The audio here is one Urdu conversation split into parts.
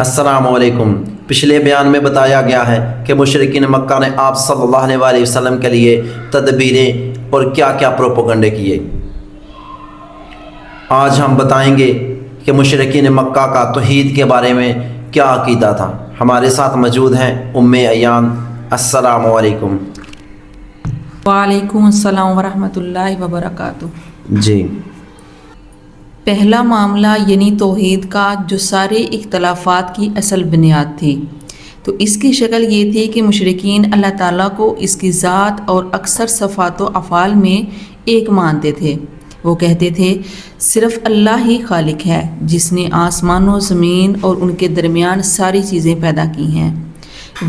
السلام علیکم۔ پچھلے بیان میں بتایا گیا ہے کہ مشرکین مکہ نے آپ صلی اللہ علیہ وسلم کے لیے تدبیریں اور کیا کیا پروپیگنڈے کیے۔ آج ہم بتائیں گے کہ مشرکین مکہ کا توحید کے بارے میں کیا عقیدہ تھا۔ ہمارے ساتھ موجود ہیں ام ایان۔ السلام علیکم۔ وعلیکم السلام ورحمۃ اللہ وبرکاتہ۔ جی، پہلا معاملہ یعنی توحید کا جو سارے اختلافات کی اصل بنیاد تھی، تو اس کی شکل یہ تھی کہ مشرکین اللہ تعالیٰ کو اس کی ذات اور اکثر صفات و افعال میں ایک مانتے تھے۔ وہ کہتے تھے صرف اللہ ہی خالق ہے جس نے آسمان و زمین اور ان کے درمیان ساری چیزیں پیدا کی ہیں۔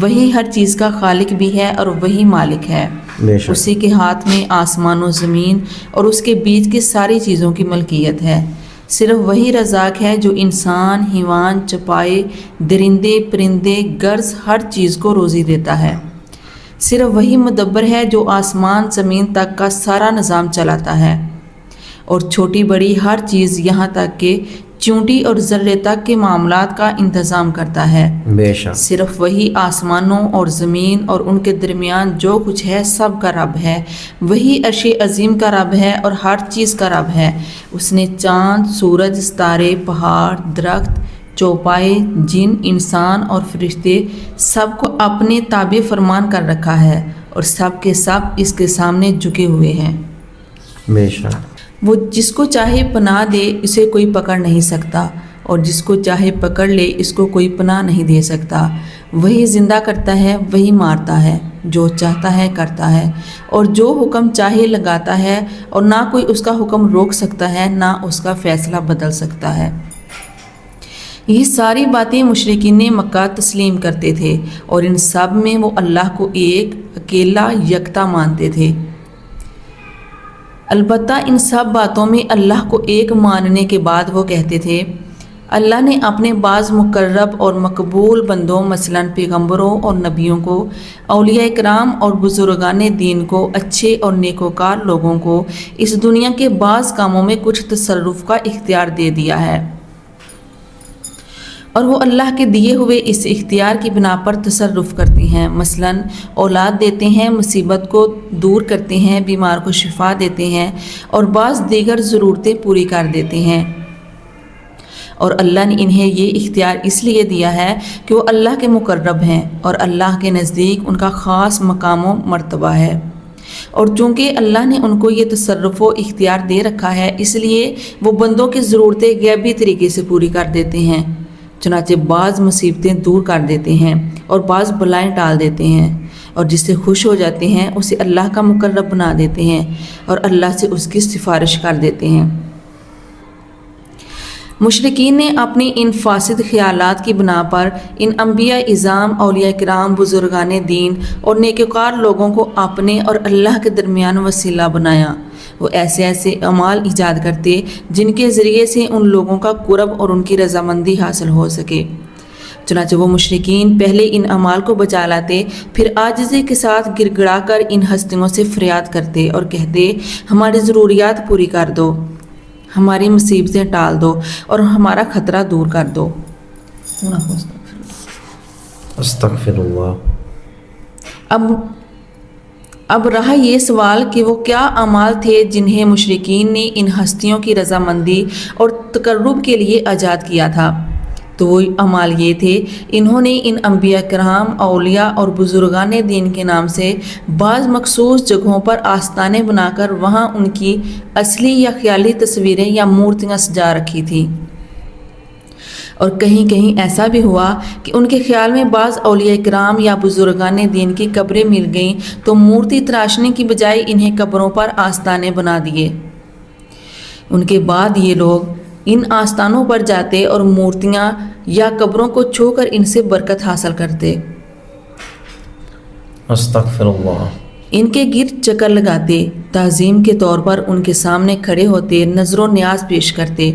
وہی ہر چیز کا خالق بھی ہے اور وہی مالک ہے۔ بے شک۔ اسی کے ہاتھ میں آسمان و زمین اور اس کے بیچ کی ساری چیزوں کی ملکیت ہے۔ صرف وہی رزاق ہے جو انسان، حیوان، چپائے، درندے، پرندے، گرز ہر چیز کو روزی دیتا ہے۔ صرف وہی مدبر ہے جو آسمان زمین تک کا سارا نظام چلاتا ہے اور چھوٹی بڑی ہر چیز یہاں تک کہ چونٹی اور ذرے تک کے معاملات کا انتظام کرتا ہے۔ بے شک۔ صرف وہی آسمانوں اور زمین اور ان کے درمیان جو کچھ ہے سب کا رب ہے۔ وہی عرش عظیم کا رب ہے اور ہر چیز کا رب ہے۔ اس نے چاند، سورج، ستارے، پہاڑ، درخت، چوپائے، جن، انسان اور فرشتے سب کو اپنے تابع فرمان کر رکھا ہے اور سب کے سب اس کے سامنے جھکے ہوئے ہیں۔ بے شک۔ وہ جس کو چاہے پناہ دے اسے کوئی پکڑ نہیں سکتا اور جس کو چاہے پکڑ لے اس کو کوئی پناہ نہیں دے سکتا۔ وہی زندہ کرتا ہے، وہی مارتا ہے، جو چاہتا ہے کرتا ہے اور جو حکم چاہے لگاتا ہے اور نہ کوئی اس کا حکم روک سکتا ہے نہ اس کا فیصلہ بدل سکتا ہے۔ یہ ساری باتیں مشرکین مکہ تسلیم کرتے تھے اور ان سب میں وہ اللہ کو ایک اکیلا یکتا مانتے تھے۔ البتہ ان سب باتوں میں اللہ کو ایک ماننے کے بعد وہ کہتے تھے اللہ نے اپنے بعض مقرب اور مقبول بندوں مثلاً پیغمبروں اور نبیوں کو، اولیاء کرام اور بزرگان دین کو، اچھے اور نیکوکار لوگوں کو اس دنیا کے بعض کاموں میں کچھ تصرف کا اختیار دے دیا ہے اور وہ اللہ کے دیے ہوئے اس اختیار کی بنا پر تصرف کرتے ہیں۔ مثلاً اولاد دیتے ہیں، مصیبت کو دور کرتے ہیں، بیمار کو شفا دیتے ہیں اور بعض دیگر ضرورتیں پوری کر دیتے ہیں۔ اور اللہ نے انہیں یہ اختیار اس لیے دیا ہے کہ وہ اللہ کے مقرب ہیں اور اللہ کے نزدیک ان کا خاص مقام و مرتبہ ہے، اور چونکہ اللہ نے ان کو یہ تصرف و اختیار دے رکھا ہے اس لیے وہ بندوں کی ضرورتیں غیبی طریقے سے پوری کر دیتے ہیں۔ چنانچہ بعض مصیبتیں دور کر دیتے ہیں اور بعض بلائیں ٹال دیتے ہیں، اور جس سے خوش ہو جاتے ہیں اسے اللہ کا مقرب بنا دیتے ہیں اور اللہ سے اس کی سفارش کر دیتے ہیں۔ مشرکین نے اپنی ان فاسد خیالات کی بنا پر ان انبیاء اعظام، اولیاء کرام، بزرگان دین اور نیکوکار لوگوں کو اپنے اور اللہ کے درمیان وسیلہ بنایا۔ وہ ایسے ایسے اعمال ایجاد کرتے جن کے ذریعے سے ان لوگوں کا قرب اور ان کی رضامندی حاصل ہو سکے۔ چنانچہ وہ مشرکین پہلے ان اعمال کو بچا لاتے، پھر عاجزی کے ساتھ گڑ گڑا کر ان ہستیوں سے فریاد کرتے اور کہتے ہماری ضروریات پوری کر دو، ہماری مصیبتیں ٹال دو اور ہمارا خطرہ دور کر دو۔ استغفر اللہ۔ اب رہا یہ سوال کہ وہ کیا اعمال تھے جنہیں مشرکین نے ان ہستیوں کی رضامندی اور تقرب کے لیے ایجاد کیا تھا۔ تو وہ اعمال یہ تھے انہوں نے ان انبیاء کرام، اولیاء اور بزرگان دین کے نام سے بعض مخصوص جگہوں پر آستانے بنا کر وہاں ان کی اصلی یا خیالی تصویریں یا مورتیاں سجا رکھی تھیں، اور کہیں کہیں ایسا بھی ہوا کہ ان کے خیال میں بعض اولیاء کرام یا بزرگان دین کی قبریں مل گئیں تو مورتی تراشنے کی بجائے انہیں قبروں پر آستانے بنا دیے۔ ان کے بعد یہ لوگ ان آستانوں پر جاتے اور مورتیاں یا قبروں کو چھو کر ان سے برکت حاصل کرتے، استغفر اللہ، ان کے گرد چکر لگاتے، تعظیم کے طور پر ان کے سامنے کھڑے ہوتے، نظر و نیاز پیش کرتے،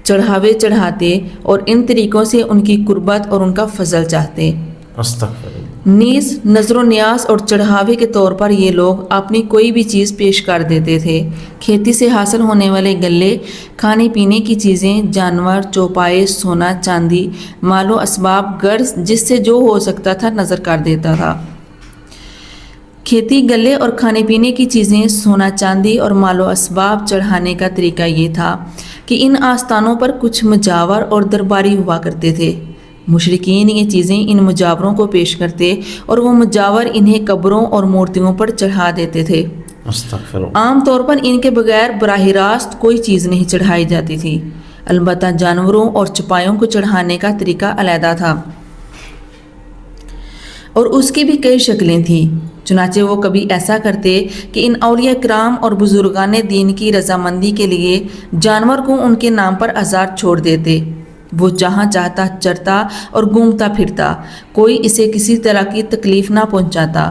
چڑھاوے چڑھاتے اور ان طریقوں سے ان کی قربت اور ان کا فضل چاہتے۔ استغفر اللہ۔ نیز نظر و نیاز اور چڑھاوے کے طور پر یہ لوگ اپنی کوئی بھی چیز پیش کر دیتے تھے۔ کھیتی سے حاصل ہونے والے غلے، کھانے پینے کی چیزیں، جانور، چوپائے، سونا چاندی، مال و اسباب، غرض جس سے جو ہو سکتا تھا نظر کر دیتا تھا۔ کھیتی، غلے اور کھانے پینے کی چیزیں، سونا چاندی اور مال و اسباب چڑھانے کا طریقہ یہ تھا کہ ان آستانوں پر کچھ مجاور اور درباری ہوا کرتے تھے۔ مشرکین یہ چیزیں ان مجاوروں کو پیش کرتے اور وہ مجاور انہیں قبروں اور مورتیوں پر چڑھا دیتے تھے۔ استغفر اللہ۔ عام طور پر ان کے بغیر براہ راست کوئی چیز نہیں چڑھائی جاتی تھی، البتہ جانوروں اور چوپایوں کو چڑھانے کا طریقہ علیحدہ تھا اور اس کی بھی کئی شکلیں تھیں۔ چنانچہ وہ کبھی ایسا کرتے کہ ان اولیاء کرام اور بزرگان دین کی رضامندی کے لیے جانور کو ان کے نام پر آزاد چھوڑ دیتے۔ وہ جہاں چاہتا چرتا اور گھومتا پھرتا، کوئی اسے کسی طرح کی تکلیف نہ پہنچاتا،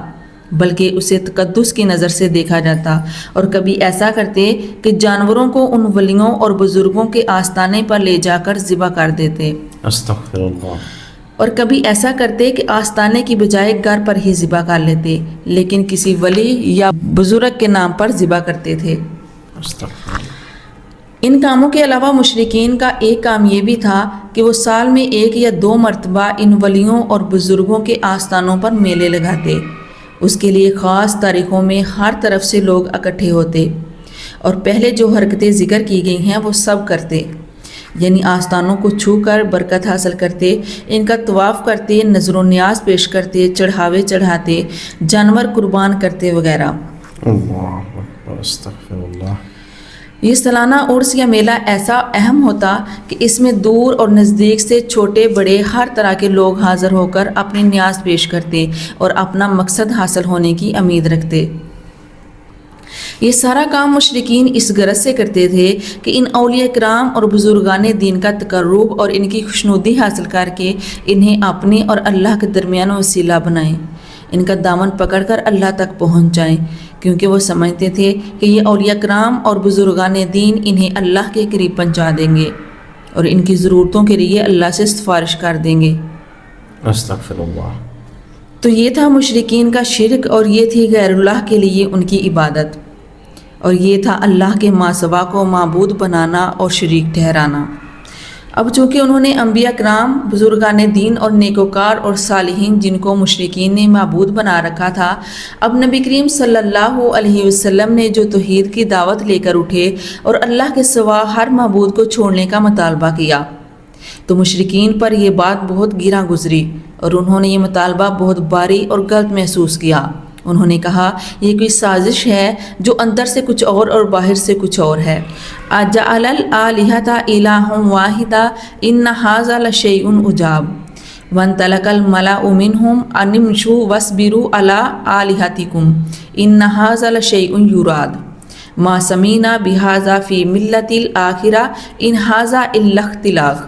بلکہ اسے تقدس کی نظر سے دیکھا جاتا۔ اور کبھی ایسا کرتے کہ جانوروں کو ان ولیوں اور بزرگوں کے آستانے پر لے جا کر ذبح کر دیتے، استغفر اللہ۔ اور کبھی ایسا کرتے کہ آستانے کی بجائے گھر پر ہی ذبح کر لیتے، لیکن کسی ولی یا بزرگ کے نام پر ذبح کرتے تھے۔ استغفر اللہ۔ ان کاموں کے علاوہ مشرکین کا ایک کام یہ بھی تھا کہ وہ سال میں 1 یا 2 مرتبہ ان ولیوں اور بزرگوں کے آستانوں پر میلے لگاتے۔ اس کے لیے خاص تاریخوں میں ہر طرف سے لوگ اکٹھے ہوتے اور پہلے جو حرکتیں ذکر کی گئی ہیں وہ سب کرتے، یعنی آستانوں کو چھو کر برکت حاصل کرتے، ان کا طواف کرتے، نظر و نیاز پیش کرتے، چڑھاوے چڑھاتے، جانور قربان کرتے وغیرہ۔ اللہ اکبر، استغفر اللہ۔ یہ سالانہ عرس یا میلہ ایسا اہم ہوتا کہ اس میں دور اور نزدیک سے چھوٹے بڑے ہر طرح کے لوگ حاضر ہو کر اپنی نیاز پیش کرتے اور اپنا مقصد حاصل ہونے کی امید رکھتے۔ یہ سارا کام مشرکین اس غرض سے کرتے تھے کہ ان اولیاء کرام اور بزرگان دین کا تقرب اور ان کی خوشنودی حاصل کر کے انہیں اپنے اور اللہ کے درمیان وسیلہ بنائیں، ان کا دامن پکڑ کر اللہ تک پہنچ جائیں، کیونکہ وہ سمجھتے تھے کہ یہ اولیاء کرام اور بزرگان دین انہیں اللہ کے قریب پہنچا دیں گے اور ان کی ضرورتوں کے لیے اللہ سے سفارش کر دیں گے۔ استغفر اللہ۔ تو یہ تھا مشرکین کا شرک، اور یہ تھی غیر اللہ کے لیے ان کی عبادت، اور یہ تھا اللہ کے ماں سوا کو معبود بنانا اور شریک ٹھہرانا۔ اب چونکہ انہوں نے انبیاء کرام، بزرگان دین اور نیکوکار اور صالحین جن کو مشرکین نے معبود بنا رکھا تھا، اب نبی کریم صلی اللہ علیہ وسلم نے جو توحید کی دعوت لے کر اٹھے اور اللہ کے سوا ہر معبود کو چھوڑنے کا مطالبہ کیا، تو مشرکین پر یہ بات بہت گراں گزری اور انہوں نے یہ مطالبہ بہت باری اور غلط محسوس کیا۔ انہوں نے کہا یہ کوئی سازش ہے جو اندر سے کچھ اور باہر سے کچھ اور ہے۔ اجعل الآلہۃ الہا واحدا ان ھذا لشیء عجاب وانطلق الملأ منهم ان امشوا واصبروا علی آلہتکم ان ھذا لشیء یراد ما سمعنا بھذا فی ملۃ الآخرہ ان ھذا الا اختلاق۔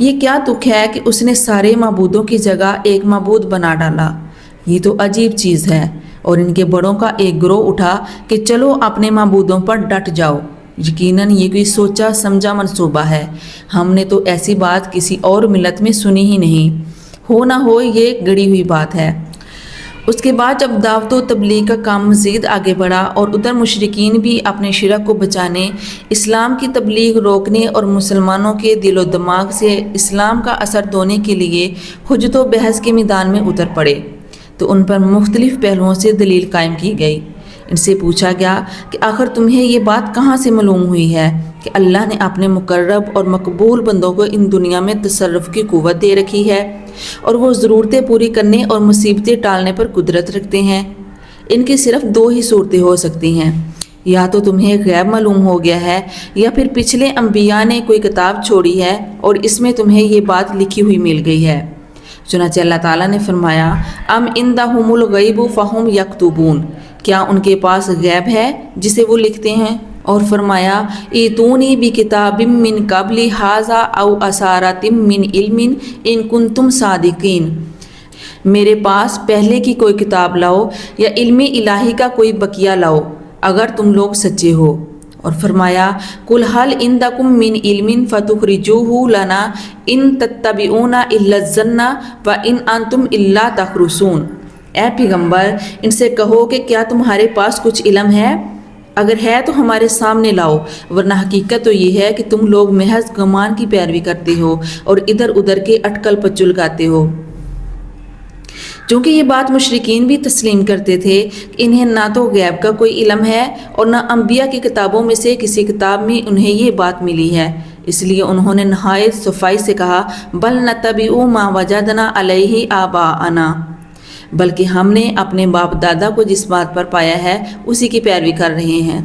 یہ کیا تک ہے کہ اس نے سارے معبودوں کی جگہ ایک معبود بنا ڈالا، یہ تو عجیب چیز ہے۔ اور ان کے بڑوں کا ایک گروہ اٹھا کہ چلو اپنے معبودوں پر ڈٹ جاؤ، یقیناً یہ کوئی سوچا سمجھا منصوبہ ہے، ہم نے تو ایسی بات کسی اور ملت میں سنی ہی نہیں، ہو نہ ہو یہ گڑی ہوئی بات ہے۔ اس کے بعد جب دعوت و تبلیغ کا کام مزید آگے بڑھا اور ادھر مشرکین بھی اپنے شرک کو بچانے، اسلام کی تبلیغ روکنے اور مسلمانوں کے دل و دماغ سے اسلام کا اثر دھونے کے لیے حجت و بحث کے میدان میں اتر پڑے، تو ان پر مختلف پہلوؤں سے دلیل قائم کی گئی۔ ان سے پوچھا گیا کہ آخر تمہیں یہ بات کہاں سے معلوم ہوئی ہے کہ اللہ نے اپنے مقرب اور مقبول بندوں کو ان دنیا میں تصرف کی قوت دے رکھی ہے اور وہ ضرورتیں پوری کرنے اور مصیبتیں ٹالنے پر قدرت رکھتے ہیں؟ ان کی صرف 2 ہی صورتیں ہو سکتی ہیں، یا تو تمہیں غیب معلوم ہو گیا ہے، یا پھر پچھلے انبیاء نے کوئی کتاب چھوڑی ہے اور اس میں تمہیں یہ بات لکھی ہوئی مل گئی ہے۔ چنانچہ اللہ تعالیٰ نے فرمایا ام عندہم الغیب فہم یکتبون، کیا ان کے پاس غیب ہے جسے وہ لکھتے ہیں؟ اور فرمایا ایتونی بکتاب من قبل ھذا او اثارۃ من علم ان کنتم صادقین، میرے پاس پہلے کی کوئی کتاب لاؤ یا علم الہی کا کوئی بقیہ لاؤ اگر تم لوگ سچے ہو۔ اور فرمایا قل هل عندکم من علم فتخرجوه لنا ان تتبعون الا الظن وان انتم الا تخرصون۔ اے پیغمبر ان سے کہو کہ کیا تمہارے پاس کچھ علم ہے؟ اگر ہے تو ہمارے سامنے لاؤ، ورنہ حقیقت تو یہ ہے کہ تم لوگ محض گمان کی پیروی کرتے ہو اور ادھر ادھر کے اٹکل پچل گاتے ہو۔ چونکہ یہ بات مشرکین بھی تسلیم کرتے تھے کہ انہیں نہ تو غیب کا کوئی علم ہے اور نہ انبیاء کی کتابوں میں سے کسی کتاب میں انہیں یہ بات ملی ہے، اس لیے انہوں نے نہایت صفائی سے کہا بل نتبع ما وجدنا علیہ آباءنا، بلکہ ہم نے اپنے باپ دادا کو جس بات پر پایا ہے اسی کی پیروی کر رہے ہیں۔